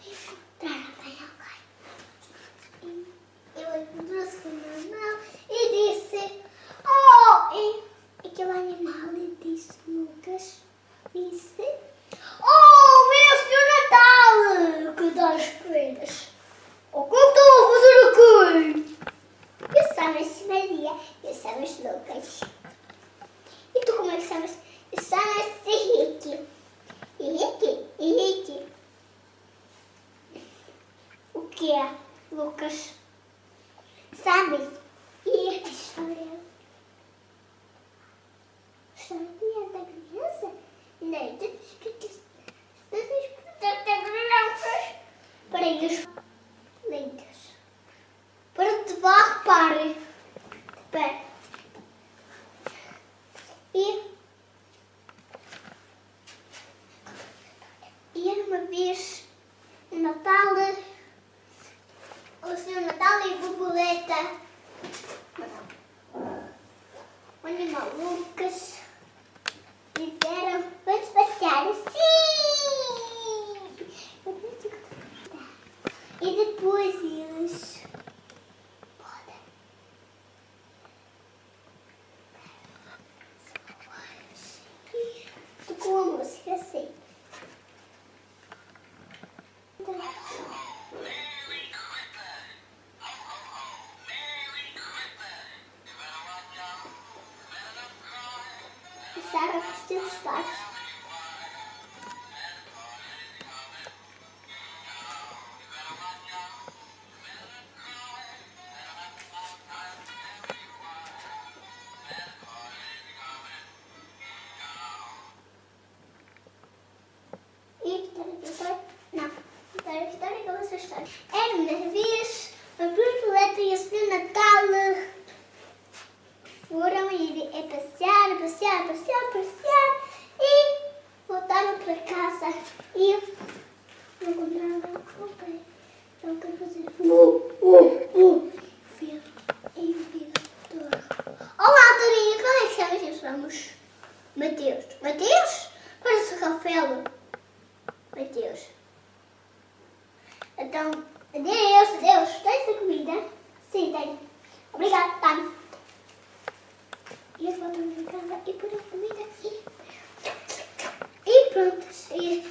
encontrar bem alguém. Ele encontrou-se com o meu irmão e disse: Oh! E aquele animal lhe disse, Lucas, disse: Oh, meu Senhor Natal! Que das coisas! O que estou a fazer aqui? Eu chamo-se Maria, eu chamo-se Lucas. E tu como é que chamas? Eu chamo-se Henrique. Henrique. O que é, Lucas? Sabes? E a história? A história da criança? Não, tu explicas. Para eles. Lentas. Para te vá, repare. Espera. E era uma vez um Natal, o Senhor Natal e a borboleta, o animal Lucas, disseram: vamos passear. Sim! E depois eles podem. Tocou a música assim. A Sara vestiu os pais. Era uma vez a borboleta e o Senhor Natal foram ir passear e voltaram para casa e não encontraram alguém. Então o que fazer? Olá, Torinho, como é que chamas? Nós somos Mateus. Mateus? Parece o Rafael. Mateus. Então, adeus. Tens a comida? Sim, tenho. Obrigada, tá. E eles voltam para casa e põem a comida e pronto. E